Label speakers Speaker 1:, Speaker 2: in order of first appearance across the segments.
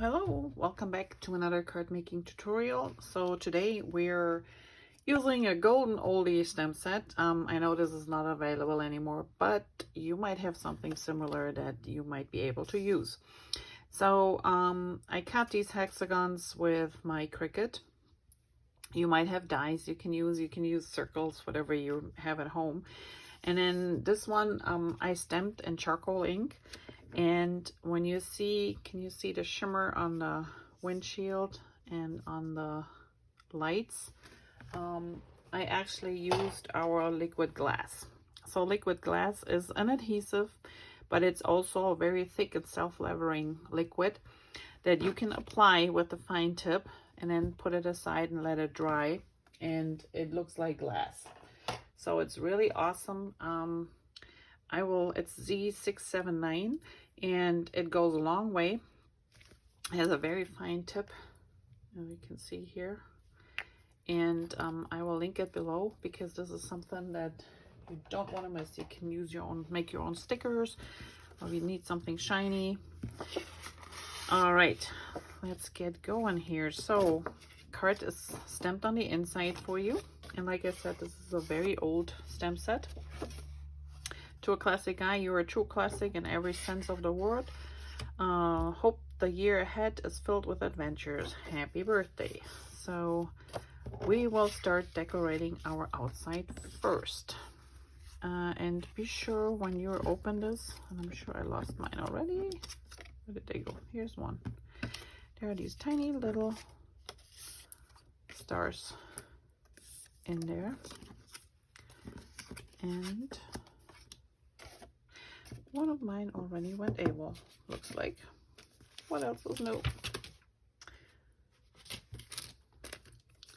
Speaker 1: Hello, welcome back to another card making tutorial. So today we're using a golden oldie stamp set. I know this is not available anymore, but you might have something similar that you might be able to use. So I cut these hexagons with my Cricut. You might have dies you can use circles, whatever you have at home. And then this one I stamped in charcoal ink. And when you see, can you see the shimmer on the windshield and on the lights? I actually used our liquid glass. So liquid glass is an adhesive, but it's also a very thick and self-leveling liquid that you can apply with a fine tip and then put it aside and let it dry, and it looks like glass. So it's really awesome. It's Z679 and it goes a long way. It has a very fine tip, as you can see here. And I will link it below because this is something that you don't want to miss. You can use your own, make your own stickers, or you need something shiny. All right, let's get going here. So card is stamped on the inside for you. And like I said, this is a very old stamp set. To a classic guy, you're a true classic in every sense of the word. Hope the year ahead is filled with adventures. Happy birthday. So we will start decorating our outside first. And be sure when you open this, and I'm sure I lost mine already. Where did they go? Here's one. There are these tiny little stars in there. And one of mine already went AWOL, looks like. What else is new?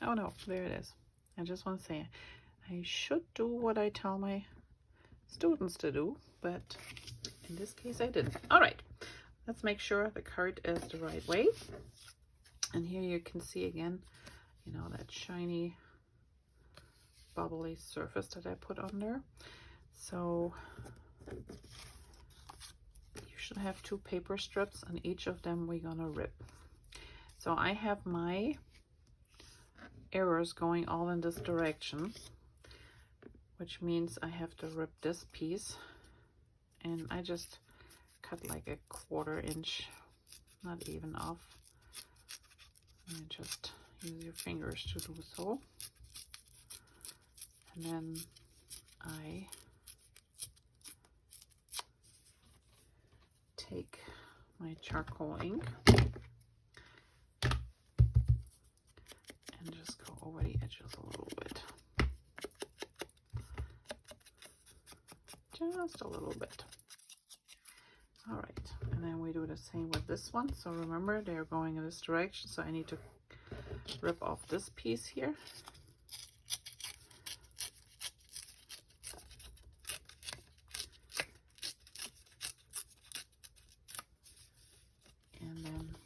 Speaker 1: Oh no, there it is. I just want to say, I should do what I tell my students to do, but in this case I didn't. All right, let's make sure the card is the right way. And here you can see again, you know, that shiny, bubbly surface that I put on there. So you should have 2 paper strips, and each of them we're gonna rip. So I have my arrows going all in this direction, which means I have to rip this piece, and I just cut like a 1/4 inch, not even off. And just use your fingers to do so. And then I take my charcoal ink and just go over the edges a little bit. Just a little bit. All right, and then we do the same with this one. So remember, they're going in this direction, so I need to rip off this piece here. And then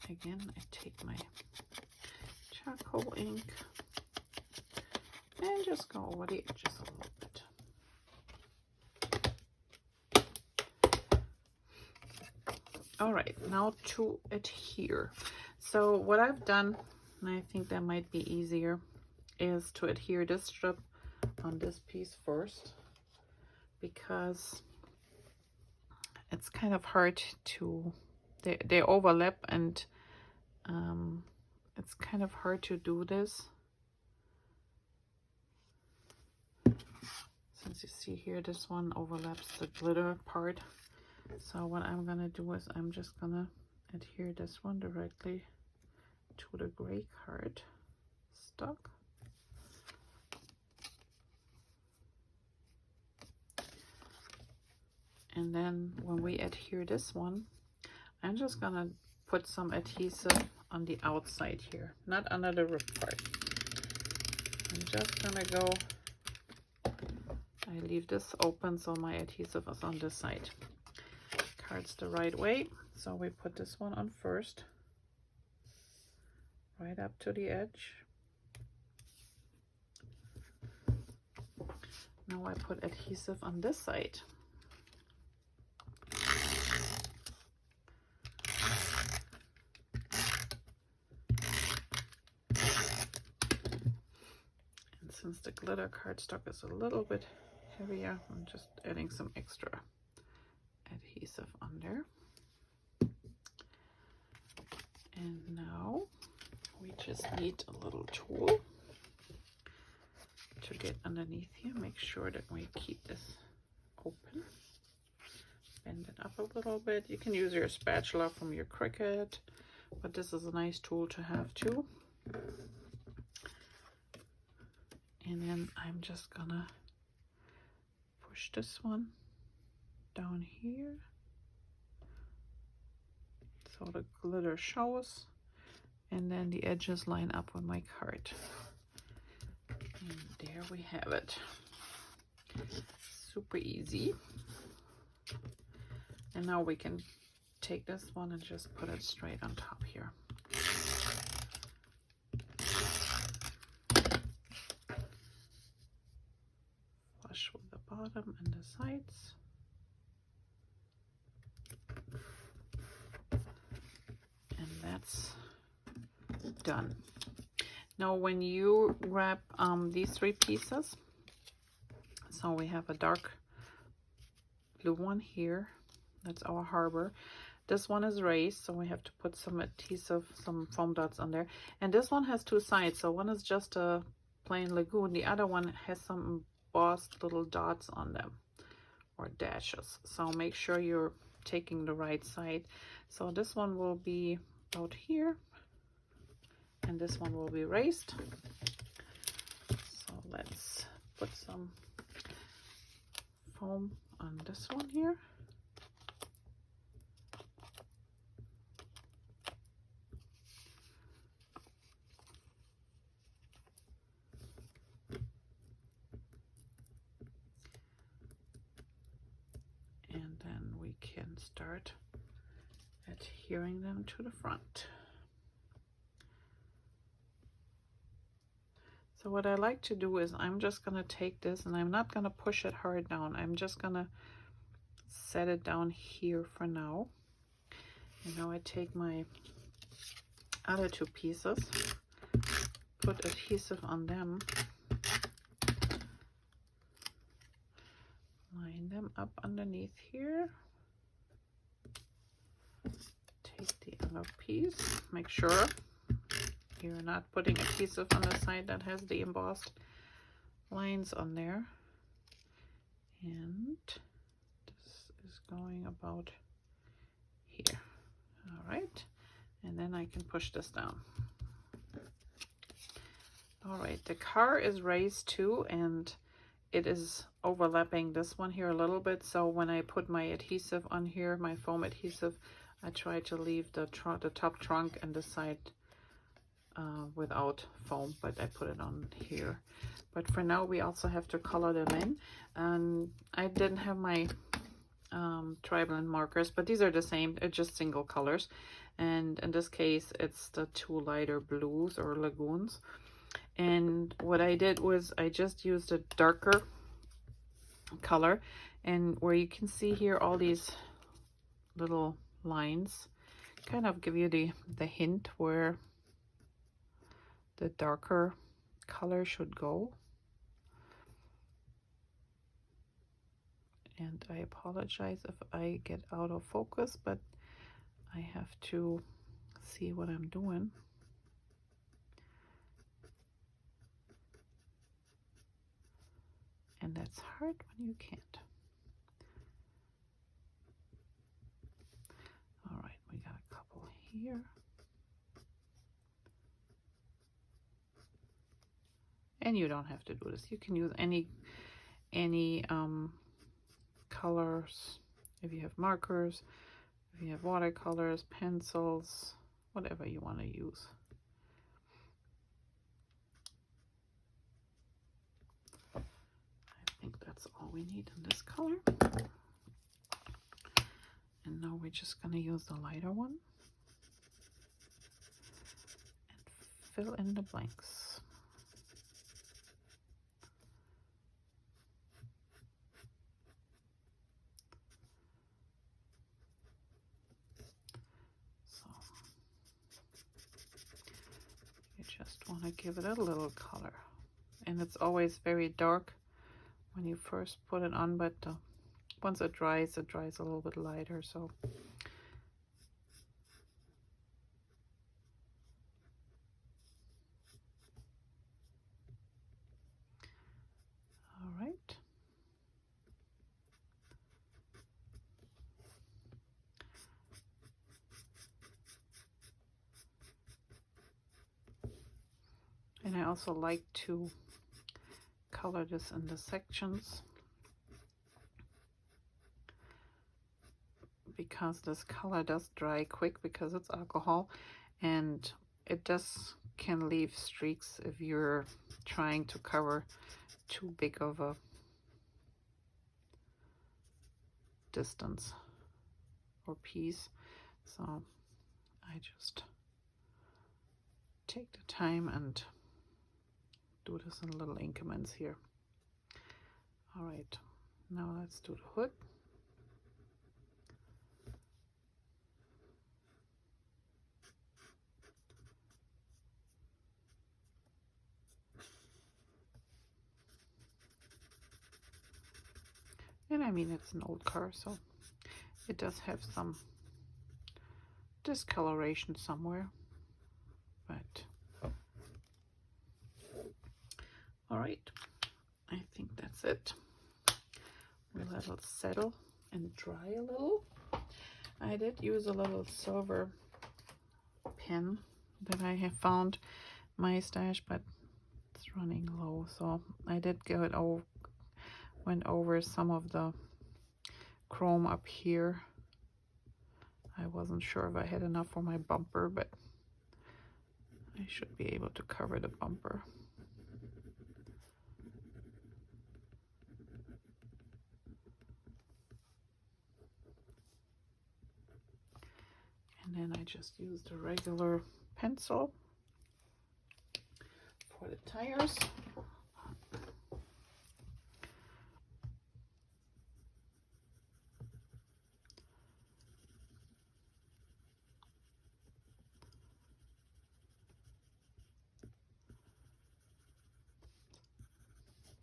Speaker 1: again, I take my charcoal ink and just go over the edges a little bit. All right, now to adhere. So what I've done, and I think that might be easier, is to adhere this strip on this piece first, because it's kind of hard to, they overlap, and it's kind of hard to do this. Since you see here, this one overlaps the glitter part. So what I'm gonna do is I'm just gonna adhere this one directly to the gray card stock. And then when we adhere this one, I'm just gonna put some adhesive on the outside here, not under the rip part. I'm just gonna go, I leave this open so my adhesive is on this side. Card's the right way, so we put this one on first, right up to the edge. Now I put adhesive on this side. Since the glitter cardstock is a little bit heavier, I'm just adding some extra adhesive on there. And now we just need a little tool to get underneath here. Make sure that we keep this open. Bend it up a little bit. You can use your spatula from your Cricut, but this is a nice tool to have too. And then I'm just gonna push this one down here so the glitter shows, and then the edges line up with my card. And there we have it. Super easy. And now we can take this one and just put it straight on top here. Flush with the bottom and the sides. And that's done. Now when you wrap these 3 pieces, so we have a dark blue one here, that's our harbor. This one is raised, so we have to put some adhesive, some foam dots on there. And this one has 2 sides, so one is just a plain lagoon, the other one has some embossed little dots on them, or dashes. So make sure you're taking the right side. So this one will be out here, and this one will be raised. So let's put some foam on this one here. And then we can start adhering them to the front. So what I like to do is I'm just going to take this, and I'm not going to push it hard down. I'm just going to set it down here for now. And now I take my other 2 pieces, put adhesive on them, line them up underneath here. Take the other piece, make sure you're not putting adhesive on the side that has the embossed lines on there. And this is going about here. All right, and then I can push this down. All right, the car is raised too, and it is overlapping this one here a little bit. So when I put my adhesive on here, my foam adhesive, I try to leave the top trunk and the side without foam, but I put it on here. But for now we also have to color them in, and I didn't have my tri-blend markers, but these are the same, they're just single colors, and in this case it's the 2 lighter blues or lagoons. And what I did was I just used a darker color, and where you can see here all these little lines kind of give you the hint where the darker color should go. And I apologize if I get out of focus, but I have to see what I'm doing. And that's hard when you can't. All right, we got a couple here. And you don't have to do this. You can use any colors. If you have markers, if you have watercolors, pencils, whatever you want to use. I think that's all we need in this color. And now we're just going to use the lighter one and fill in the blanks. Just want to give it a little color, and it's always very dark when you first put it on, but once it dries a little bit lighter. So all right. And I also like to color this in the sections, because this color does dry quick because it's alcohol, and it can leave streaks if you're trying to cover too big of a distance or piece. So I just take the time and do this in little increments here. All right, now let's do the hood. And I mean, it's an old car, so it does have some discoloration somewhere, but all right, I think that's it. We'll let it settle and dry a little. I did use a little silver pen that I have found in my stash, but it's running low, so I did went over some of the chrome up here. I wasn't sure if I had enough for my bumper, but I should be able to cover the bumper. And then I just used a regular pencil for the tires.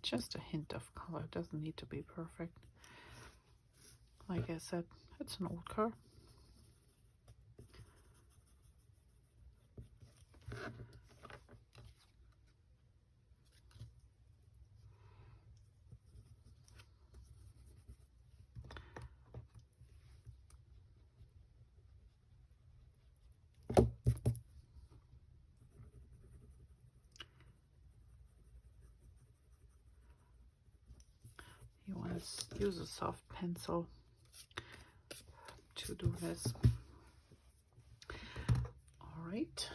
Speaker 1: Just a hint of color, it doesn't need to be perfect. Like I said, it's an old car. You want to use a soft pencil to do this. All right.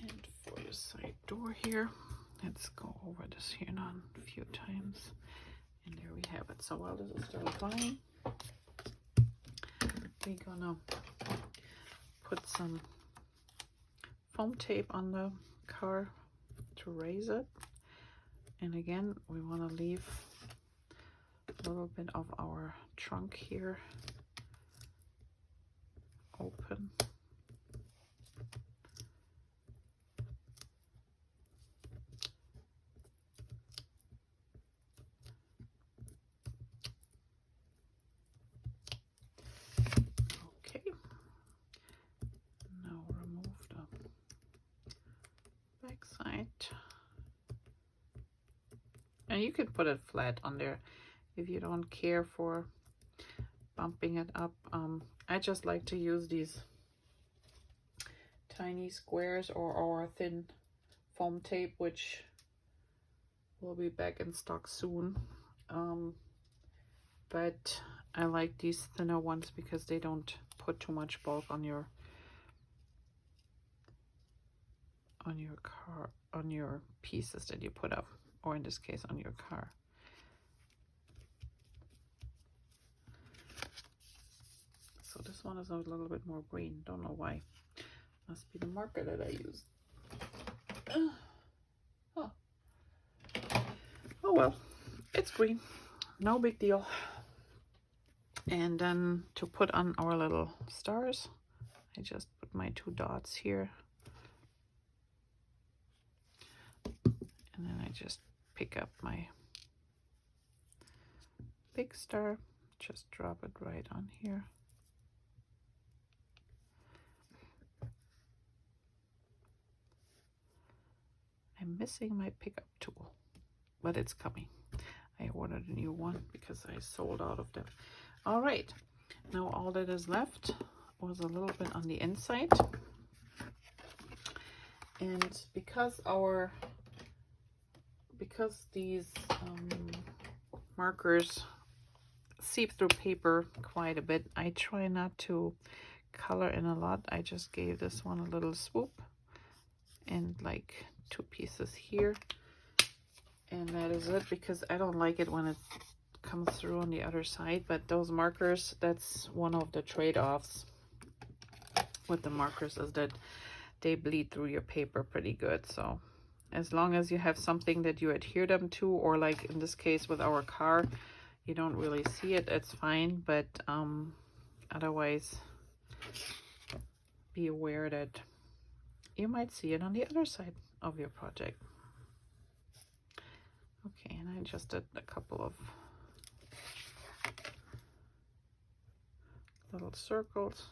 Speaker 1: And for your side door here, let's go over this here now a few times. And there we have it. So while this is still drying, we're gonna put some foam tape on the car to raise it. And again, we want to leave a little bit of our trunk here open. Okay, now remove the back side. And you could put it flat on there if you don't care for bumping it up. I just like to use these tiny squares or thin foam tape, which will be back in stock soon. But I like these thinner ones because they don't put too much bulk on your car, on your pieces that you put up, or in this case on your car. So this one is a little bit more green, don't know why. Must be the marker that I used. Oh well, it's green, no big deal. And then to put on our little stars, I just put my 2 dots here. And then I just pick up my big star, just drop it right on here. I'm missing my pickup tool, but it's coming. I ordered a new one because I sold out of them. All right, now all that is left was a little bit on the inside. And because these markers seep through paper quite a bit, I try not to color in a lot. I just gave this one a little swoop and like 2 pieces here, and that is it, because I don't like it when it comes through on the other side. But those markers, that's one of the trade-offs with the markers, is that they bleed through your paper pretty good. So as long as you have something that you adhere them to, or like in this case with our car, you don't really see it, it's fine. But otherwise, be aware that you might see it on the other side of your project. Okay, and I just did a couple of little circles,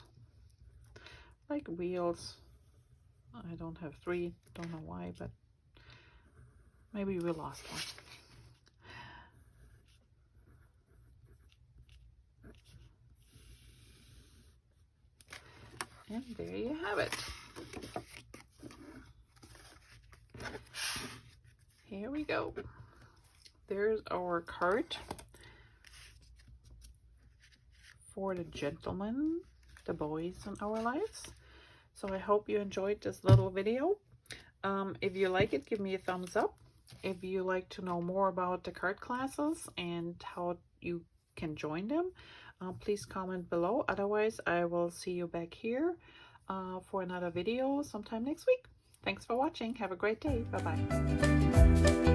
Speaker 1: like wheels. I don't have 3, don't know why, but maybe we lost one. And there you have it. Here we go. There's our card for the gentlemen, the boys in our lives. So I hope you enjoyed this little video. If you like it, give me a thumbs up. If you like to know more about the card classes and how you can join them, please comment below. Otherwise, I will see you back here for another video sometime next week. Thanks for watching. Have a great day. Bye-bye.